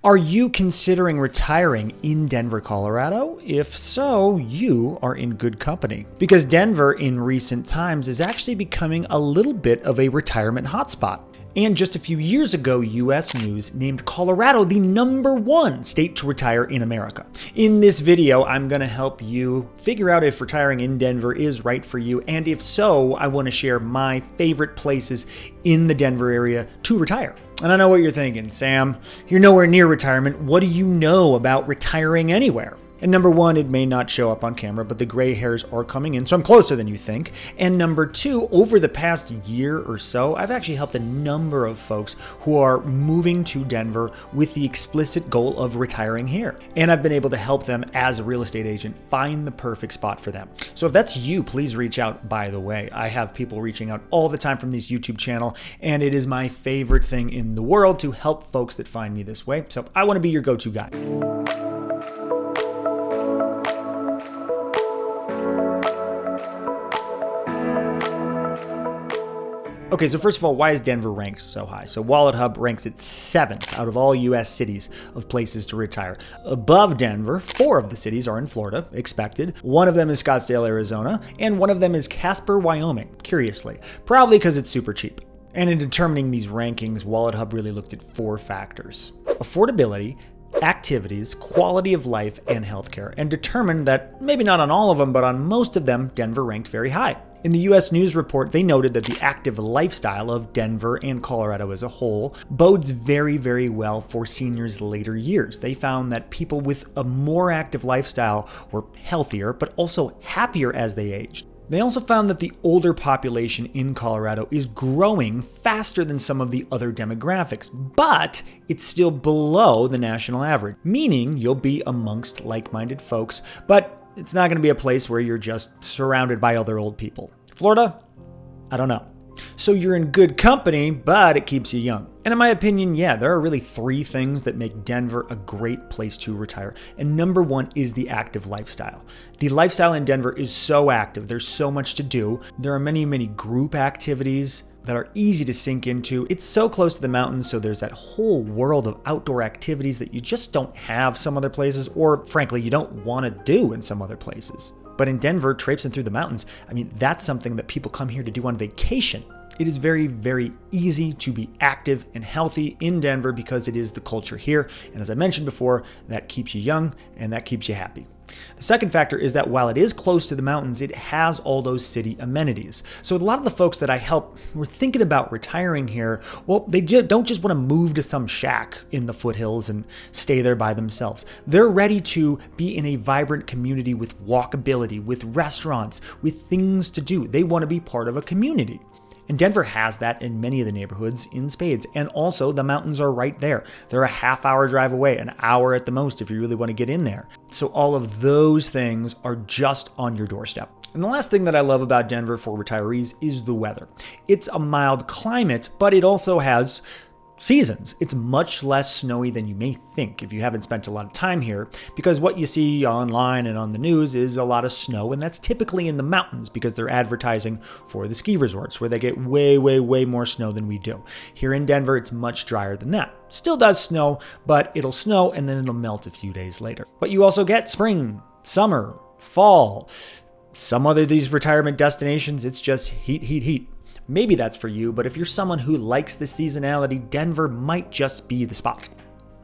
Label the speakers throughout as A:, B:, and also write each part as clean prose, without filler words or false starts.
A: Are you considering retiring in Denver, Colorado? If so, you are in good company. Because Denver, in recent times, is actually becoming a little bit of a retirement hotspot. And just a few years ago, US News named Colorado the #1 state to retire in America. In this video, I'm going to help you figure out if retiring in Denver is right for you. And if so, I want to share my favorite places in the Denver area to retire. And I know what you're thinking, Sam, you're nowhere near retirement. What do you know about retiring anywhere? And number one, it may not show up on camera, but the gray hairs are coming in, so I'm closer than you think. And number two, over the past year or so, I've actually helped a number of folks who are moving to Denver with the explicit goal of retiring here. And I've been able to help them as a real estate agent find the perfect spot for them. So if that's you, please reach out, by the way. I have people reaching out all the time from this YouTube channel, and it is my favorite thing in the world to help folks that find me this way. So I want to be your go-to guy. Okay, so first of all, why is Denver ranked so high? So WalletHub ranks it 7th out of all US cities of places to retire. Above Denver, 4 of the cities are in Florida, expected. One of them is Scottsdale, Arizona, and one of them is Casper, Wyoming, curiously. Probably because it's super cheap. And in determining these rankings, WalletHub really looked at 4 factors: affordability, activities, quality of life, and healthcare, and determined that maybe not on all of them, but on most of them, Denver ranked very high. In the US News report, they noted that the active lifestyle of Denver and Colorado as a whole bodes very, very well for seniors' later years. They found that people with a more active lifestyle were healthier, but also happier as they aged. They also found that the older population in Colorado is growing faster than some of the other demographics, but it's still below the national average, meaning you'll be amongst like-minded folks, but it's not going to be a place where you're just surrounded by other old people. Florida? I don't know. So you're in good company, but it keeps you young. And in my opinion, yeah, there are really 3 things that make Denver a great place to retire. And number 1 is the active lifestyle. The lifestyle in Denver is so active. There's so much to do. There are many, many group activities that are easy to sink into. It's so close to the mountains, so there's that whole world of outdoor activities that you just don't have some other places, or frankly, you don't want to do in some other places. But in Denver, traipsing through the mountains, I mean, that's something that people come here to do on vacation. It is very, very easy to be active and healthy in Denver because it is the culture here. And as I mentioned before, that keeps you young and that keeps you happy. The second factor is that while it is close to the mountains, it has all those city amenities. So a lot of the folks that I help who are thinking about retiring here, well, they don't just want to move to some shack in the foothills and stay there by themselves. They're ready to be in a vibrant community with walkability, with restaurants, with things to do. They want to be part of a community. And Denver has that in many of the neighborhoods in spades. And also the mountains are right there. They're a half-hour drive away, an hour at the most if you really want to get in there. So all of those things are just on your doorstep. And the last thing that I love about Denver for retirees is the weather. It's a mild climate, but it also has seasons. It's much less snowy than you may think if you haven't spent a lot of time here, because what you see online and on the news is a lot of snow, and that's typically in the mountains because they're advertising for the ski resorts where they get way, way, way more snow than we do. Here in Denver, it's much drier than that. Still does snow, but it'll snow and then it'll melt a few days later. But you also get spring, summer, fall. Some other of these retirement destinations, it's just heat, heat, heat. Maybe that's for you, but if you're someone who likes the seasonality, Denver might just be the spot.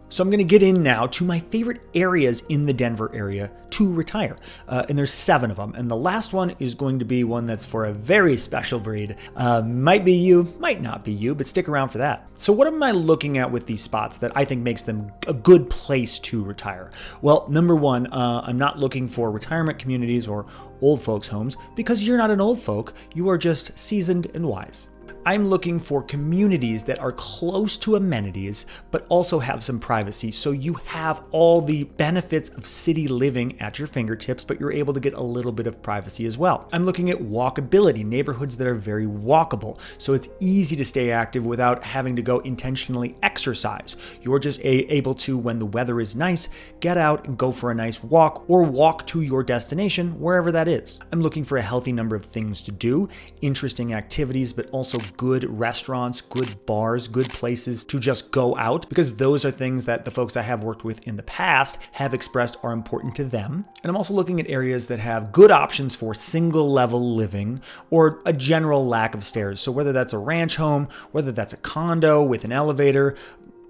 A: So I'm going to get in now to my favorite areas in the Denver area to retire. And there's 7 of them. And the last one is going to be one that's for a very special breed. Might be you, might not be you, but stick around for that. So what am I looking at with these spots that I think makes them a good place to retire? Well, number 1, I'm not looking for retirement communities or old folks' homes because you're not an old folk. You are just seasoned and wise. I'm looking for communities that are close to amenities, but also have some privacy. So you have all the benefits of city living at your fingertips, but you're able to get a little bit of privacy as well. I'm looking at walkability, neighborhoods that are very walkable. So it's easy to stay active without having to go intentionally exercise. You're just able to, when the weather is nice, get out and go for a nice walk or walk to your destination, wherever that is. I'm looking for a healthy number of things to do, interesting activities, but also of good restaurants, good bars, good places to just go out, because those are things that the folks I have worked with in the past have expressed are important to them. And I'm also looking at areas that have good options for single level living or a general lack of stairs. So whether that's a ranch home, whether that's a condo with an elevator,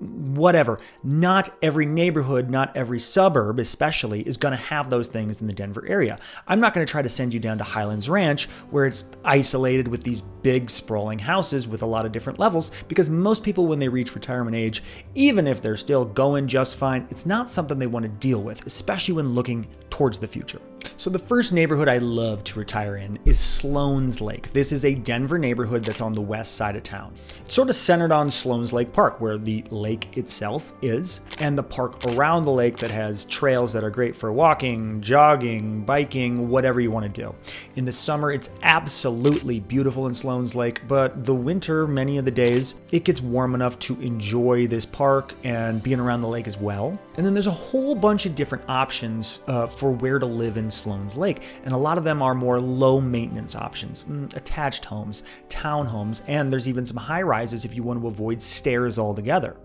A: whatever. Not every neighborhood, not every suburb especially, is going to have those things in the Denver area. I'm not going to try to send you down to Highlands Ranch where it's isolated with these big sprawling houses with a lot of different levels, because most people when they reach retirement age, even if they're still going just fine, it's not something they want to deal with, especially when looking towards the future. So the first neighborhood I love to retire in is Sloan's Lake. This is a Denver neighborhood that's on the west side of town. It's sort of centered on Sloan's Lake Park, where the lake itself is, and the park around the lake that has trails that are great for walking, jogging, biking, whatever you want to do. In the summer, it's absolutely beautiful in Sloan's Lake, but the winter, many of the days, it gets warm enough to enjoy this park and being around the lake as well. And then there's a whole bunch of different options for where to live in Sloan's Lake, and a lot of them are more low maintenance options, attached homes, townhomes, and there's even some high rises if you want to avoid stairs altogether.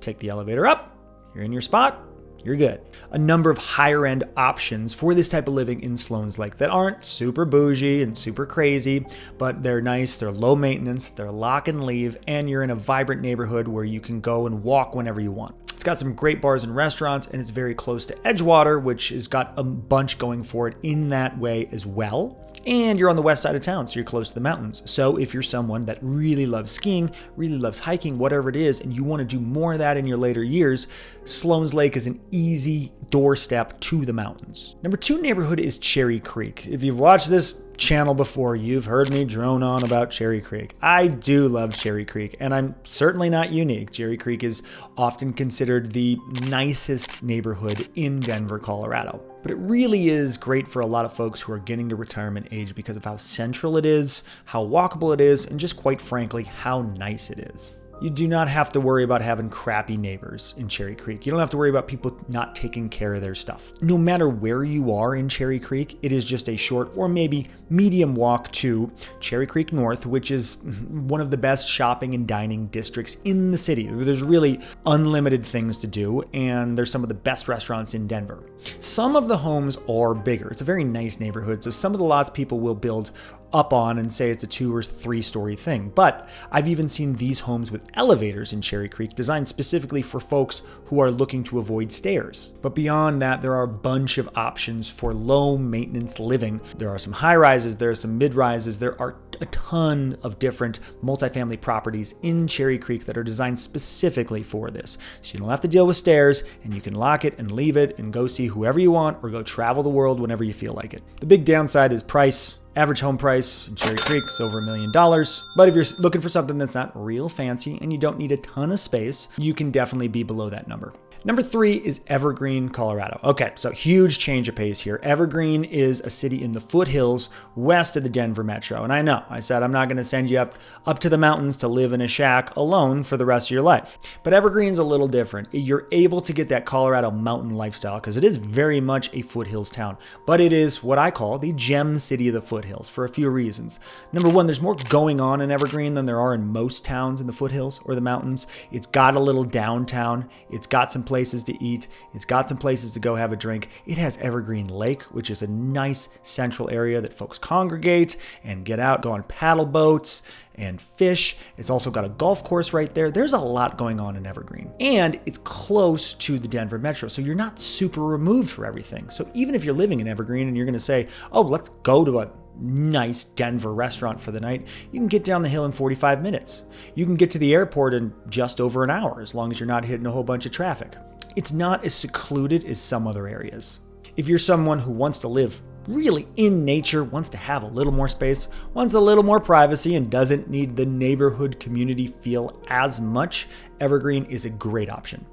A: Take the elevator up, you're in your spot, you're good. A number of higher end options for this type of living in Sloan's Lake that aren't super bougie and super crazy, but they're nice, they're low maintenance, they're lock and leave, and you're in a vibrant neighborhood where you can go and walk whenever you want. It's got some great bars and restaurants, and it's very close to Edgewater, which has got a bunch going for it in that way as well. And you're on the west side of town, so you're close to the mountains. So if you're someone that really loves skiing, really loves hiking, whatever it is, and you want to do more of that in your later years, Sloan's Lake is an easy doorstep to the mountains. Number 2 neighborhood is Cherry Creek. If you've watched this channel before, you've heard me drone on about Cherry Creek. I do love Cherry Creek, and I'm certainly not unique. Cherry Creek is often considered the nicest neighborhood in Denver, Colorado. But it really is great for a lot of folks who are getting to retirement age because of how central it is, how walkable it is, and just quite frankly, how nice it is. You do not have to worry about having crappy neighbors in Cherry Creek. You don't have to worry about people not taking care of their stuff. No matter where you are in Cherry Creek, it is just a short or maybe medium walk to Cherry Creek North, which is one of the best shopping and dining districts in the city. There's really unlimited things to do, and there's some of the best restaurants in Denver. Some of the homes are bigger. It's a very nice neighborhood, so some of the lots people will build up on and say it's a 2 or 3 story thing. But I've even seen these homes with elevators in Cherry Creek designed specifically for folks who are looking to avoid stairs. But beyond that, there are a bunch of options for low maintenance living. There are some high rises, there are some mid rises, there are a ton of different multifamily properties in Cherry Creek that are designed specifically for this. So you don't have to deal with stairs, and you can lock it and leave it and go see whoever you want or go travel the world whenever you feel like it. The big downside is price. Average home price in Cherry Creek is over $1 million. But if you're looking for something that's not real fancy and you don't need a ton of space, you can definitely be below that number. Number 3 is Evergreen, Colorado. Okay, so huge change of pace here. Evergreen is a city in the foothills west of the Denver metro. And I know, I said I'm not going to send you up to the mountains to live in a shack alone for the rest of your life. But Evergreen's a little different. You're able to get that Colorado mountain lifestyle because it is very much a foothills town. But it is what I call the gem city of the foothills for a few reasons. Number 1, there's more going on in Evergreen than there are in most towns in the foothills or the mountains. It's got a little downtown. It's got some places to eat. It's got some places to go have a drink. It has Evergreen Lake, which is a nice central area that folks congregate and get out, go on paddle boats and fish. It's also got a golf course right there. There's a lot going on in Evergreen. And it's close to the Denver metro, so you're not super removed for everything. So even if you're living in Evergreen and you're going to say, oh, let's go to a nice Denver restaurant for the night, you can get down the hill in 45 minutes. You can get to the airport in just over an hour, as long as you're not hitting a whole bunch of traffic. It's not as secluded as some other areas. If you're someone who wants to live really in nature, wants to have a little more space, wants a little more privacy, and doesn't need the neighborhood community feel as much, Evergreen is a great option.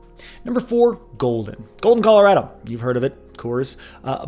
A: Number 4, Golden, Colorado. You've heard of it, Coors.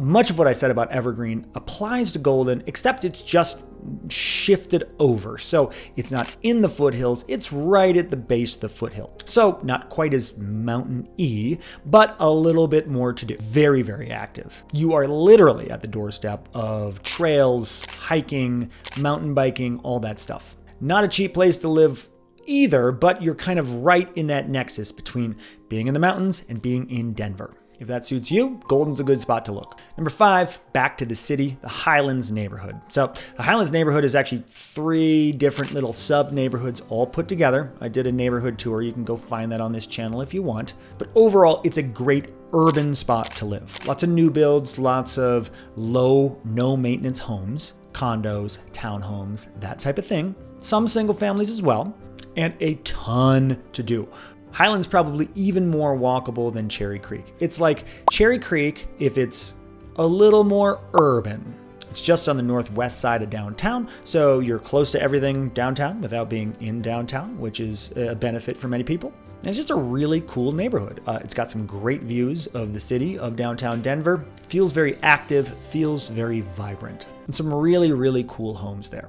A: Much of what I said about Evergreen applies to Golden, except it's just shifted over. So it's not in the foothills, it's right at the base of the foothill. So not quite as mountain-y, but a little bit more to do. Very, very active. You are literally at the doorstep of trails, hiking, mountain biking, all that stuff. Not a cheap place to live either, but you're kind of right in that nexus between being in the mountains and being in Denver. If that suits you, Golden's a good spot to look. Number 5, back to the city, the Highlands neighborhood. So the Highlands neighborhood is actually 3 different little sub-neighborhoods all put together. I did a neighborhood tour. You can go find that on this channel if you want. But overall, it's a great urban spot to live. Lots of new builds, lots of low, no maintenance homes, condos, townhomes, that type of thing. Some single families as well, and a ton to do. Highland's probably even more walkable than Cherry Creek. It's like Cherry Creek if it's a little more urban. It's just on the northwest side of downtown, so you're close to everything downtown without being in downtown, which is a benefit for many people. And it's just a really cool neighborhood. It's got some great views of the city of downtown Denver. Feels very active, feels very vibrant, and some really, really cool homes there.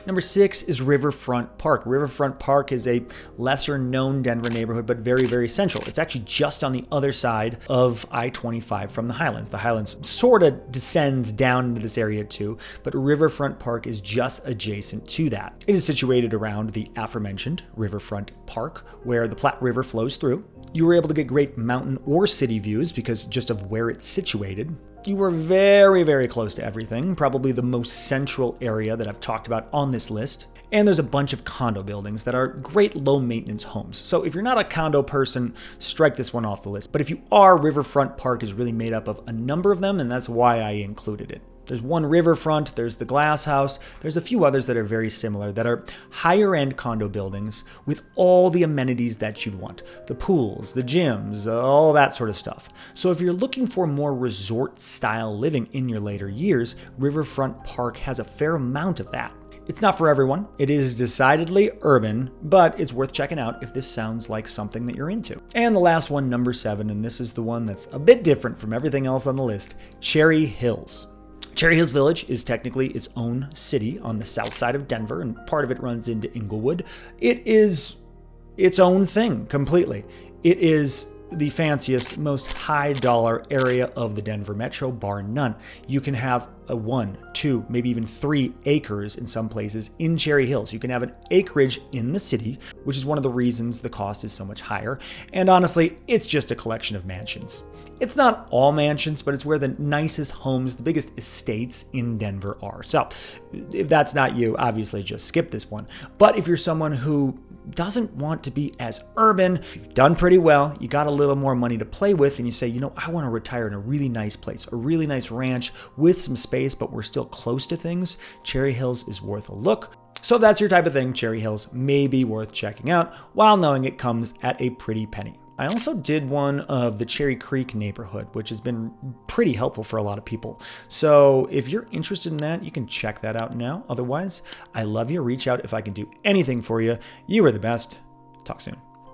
A: Number 6 is Riverfront Park. Riverfront Park is a lesser known Denver neighborhood, but very, very central. It's actually just on the other side of I-25 from the Highlands. The Highlands sort of descends down into this area too, but Riverfront Park is just adjacent to that. It is situated around the aforementioned Riverfront Park, where the Platte River flows through. You were able to get great mountain or city views because just of where it's situated. You were very, very close to everything, probably the most central area that I've talked about on this list. And there's a bunch of condo buildings that are great low maintenance homes. So if you're not a condo person, strike this one off the list. But if you are, Riverfront Park is really made up of a number of them, and that's why I included it. There's one riverfront, there's the Glass House, there's a few others that are very similar that are higher end condo buildings with all the amenities that you'd want. The pools, the gyms, all that sort of stuff. So if you're looking for more resort style living in your later years, Riverfront Park has a fair amount of that. It's not for everyone. It is decidedly urban, but it's worth checking out if this sounds like something that you're into. And the last one, number 7, and this is the one that's a bit different from everything else on the list, Cherry Hills. Cherry Hills Village is technically its own city on the south side of Denver, and part of it runs into Inglewood. It is its own thing completely. It is the fanciest, most high dollar area of the Denver metro, bar none. You can have a 1, 2, maybe even 3 acres in some places in Cherry Hills. You can have an acreage in the city, which is one of the reasons the cost is so much higher. And honestly, it's just a collection of mansions. It's not all mansions, but it's where the nicest homes, the biggest estates in Denver are. So if that's not you, obviously just skip this one. But if you're someone who doesn't want to be as urban, you've done pretty well, you got a little more money to play with, and you say, you know, I want to retire in a really nice place, a really nice ranch with some space, but we're still close to things, Cherry Hills is worth a look. So if that's your type of thing, Cherry Hills may be worth checking out while knowing it comes at a pretty penny. I also did one of the Cherry Creek neighborhood, which has been pretty helpful for a lot of people. So if you're interested in that, you can check that out now. Otherwise, I love you. Reach out if I can do anything for you. You are the best. Talk soon.